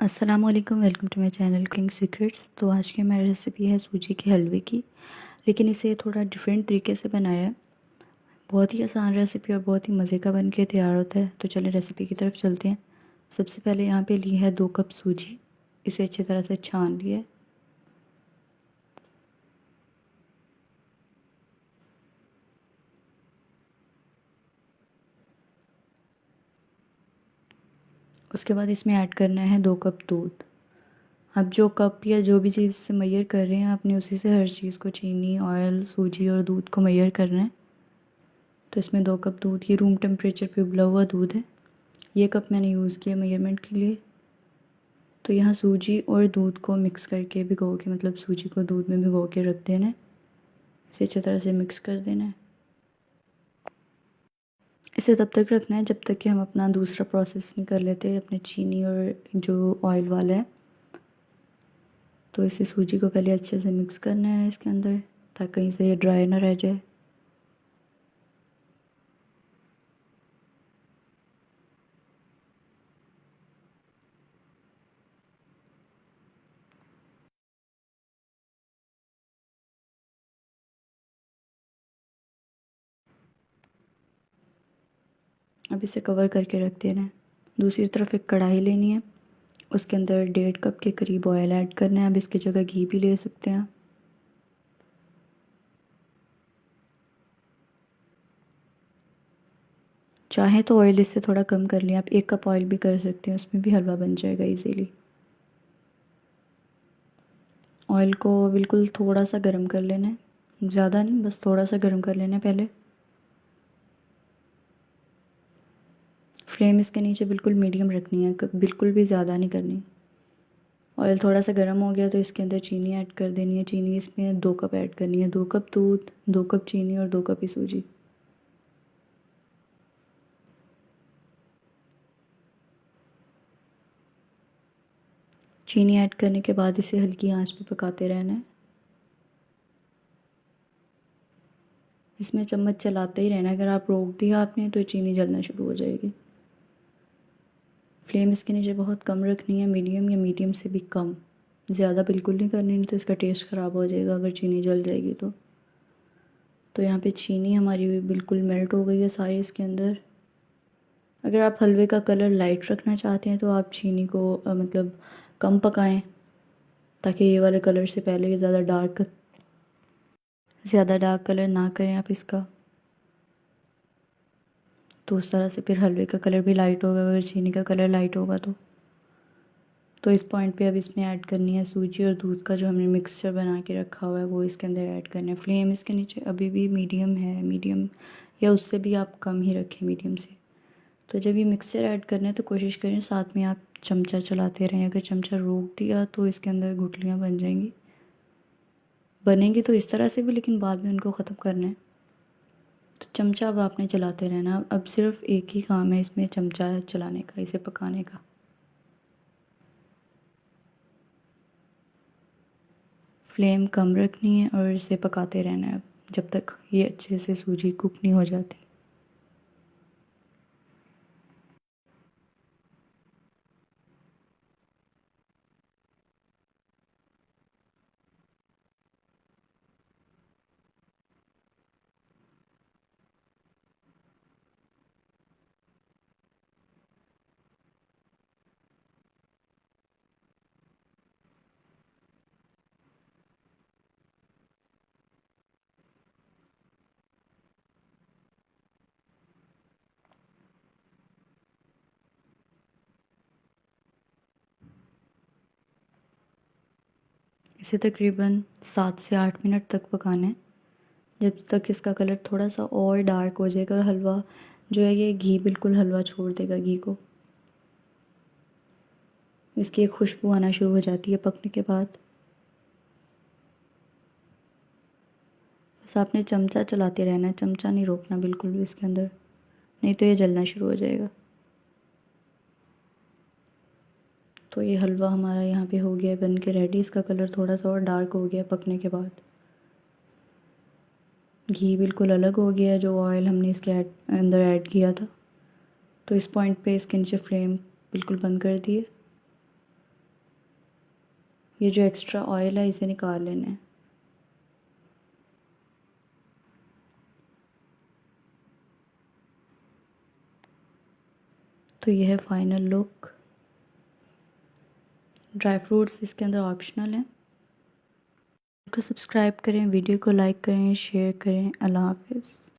अस्सलाम वालेकुम, welcome to my channel king secrets. तो आज की हमारी रेसिपी है सूजी के हलवे की, लेकिन इसे थोड़ा डिफरेंट तरीके से बनाया है। बहुत ही आसान रेसिपी और बहुत ही मज़े का बन के तैयार होता है। तो चलिए रेसिपी की तरफ चलते हैं। सबसे पहले यहाँ पे ली है 2 कप सूजी। इसे अच्छी तरह से छान लिया है। उसके बाद इसमें ऐड करना है 2 कप दूध। आप जो कप या जो भी चीज़ से मेजर कर रहे हैं आपने उसी से हर चीज़ को, चीनी, ऑयल, सूजी और दूध को मेजर करना है। तो इसमें 2 कप दूध, ये रूम टेम्परेचर पे उबला हुआ दूध है। ये कप मैंने यूज़ किया मेजरमेंट के लिए। तो यहाँ सूजी और दूध को मिक्स करके भिगो के, मतलब सूजी को दूध में भिगो के रख देना है। इसे अच्छी तरह से मिक्स कर देना है। इसे तब तक रखना है जब तक कि हम अपना दूसरा प्रोसेस नहीं कर लेते, अपने चीनी और जो ऑयल वाला है। तो इसे सूजी को पहले अच्छे से मिक्स करना है इसके अंदर, ताकि कहीं से ये ड्राई ना रह जाए। अब इसे कवर करके रख देना है। दूसरी तरफ एक कढ़ाई लेनी है, उसके अंदर 1.5 कप के करीब ऑयल ऐड करना है। अब इसकी जगह घी भी ले सकते हैं। चाहे तो ऑयल इससे थोड़ा कम कर लें, आप 1 कप ऑयल भी कर सकते हैं, उसमें भी हलवा बन जाएगा इजीली। ऑयल को बिल्कुल थोड़ा सा गर्म कर लेना है, ज़्यादा नहीं, बस थोड़ा सा गर्म कर लेना है पहले। फ्लेम इसके नीचे बिल्कुल मीडियम रखनी है, बिल्कुल भी ज़्यादा नहीं करनी। ऑयल थोड़ा सा गर्म हो गया तो इसके अंदर चीनी ऐड कर देनी है। चीनी इसमें 2 कप ऐड करनी है। 2 कप दूध, 2 कप चीनी और 2 कप ही सूजी। चीनी ऐड करने के बाद इसे हल्की आंच पे पकाते रहना है। इसमें चम्मच चलाते ही रहना है। अगर आप रोक दिया आपने तो चीनी जलना शुरू हो जाएगी। फ्लेम इसके नीचे बहुत कम रखनी है, मीडियम या मीडियम से भी कम। ज़्यादा बिल्कुल नहीं करनी, नहीं तो इसका टेस्ट ख़राब हो जाएगा अगर चीनी जल जाएगी तो यहाँ पे चीनी हमारी बिल्कुल मेल्ट हो गई है सारी इसके अंदर। अगर आप हलवे का कलर लाइट रखना चाहते हैं तो आप चीनी को मतलब कम पकाएं, ताकि ये वाले कलर से पहले ज़्यादा डार्क कलर ना करें आप इसका। तो उस तरह से फिर हलवे का कलर भी लाइट होगा अगर चीनी का कलर लाइट होगा तो इस पॉइंट पे अब इसमें ऐड करनी है सूजी और दूध का जो हमने मिक्सचर बना के रखा हुआ है, वो इसके अंदर ऐड करना है। फ्लेम इसके नीचे अभी भी मीडियम है, मीडियम या उससे भी आप कम ही रखें, मीडियम से। तो जब ये मिक्सचर ऐड करना है तो कोशिश करें साथ में आप चमचा चलाते रहें। अगर चमचा रोक दिया तो इसके अंदर गुठलियाँ बनेंगी तो इस तरह से भी, लेकिन बाद में उनको ख़त्म करना है। तो चमचा अब आपने चलाते रहना। अब सिर्फ एक ही काम है इसमें, चमचा चलाने का, इसे पकाने का। फ्लेम कम रखनी है और इसे पकाते रहना है जब तक ये अच्छे से सूजी कुक नहीं हो जाती। इसे तकरीबन 7 से 8 मिनट तक पकाना है, जब तक इसका कलर थोड़ा सा और डार्क हो जाएगा और हलवा जो है ये घी बिल्कुल हलवा छोड़ देगा घी को। इसकी एक खुशबू आना शुरू हो जाती है पकने के बाद। बस आपने चमचा चलाते रहना है, चमचा नहीं रोकना बिल्कुल भी इसके अंदर, नहीं तो ये जलना शुरू हो जाएगा। तो ये हलवा हमारा यहाँ पे हो गया बन के रेडी। इसका कलर थोड़ा सा और डार्क हो गया पकने के बाद। घी बिल्कुल अलग हो गया जो ऑयल हमने इसके अंदर ऐड किया था। तो इस पॉइंट पे इसके नीचे फ्लेम बिल्कुल बंद कर दिए। ये जो एक्स्ट्रा ऑयल है इसे निकाल लेना है। तो ये है फाइनल लुक। ड्राई फ्रूट्स इसके अंदर ऑप्शनल हैं। को सब्सक्राइब करें, वीडियो को लाइक करें, शेयर करें। अल्लाह हाफिज़।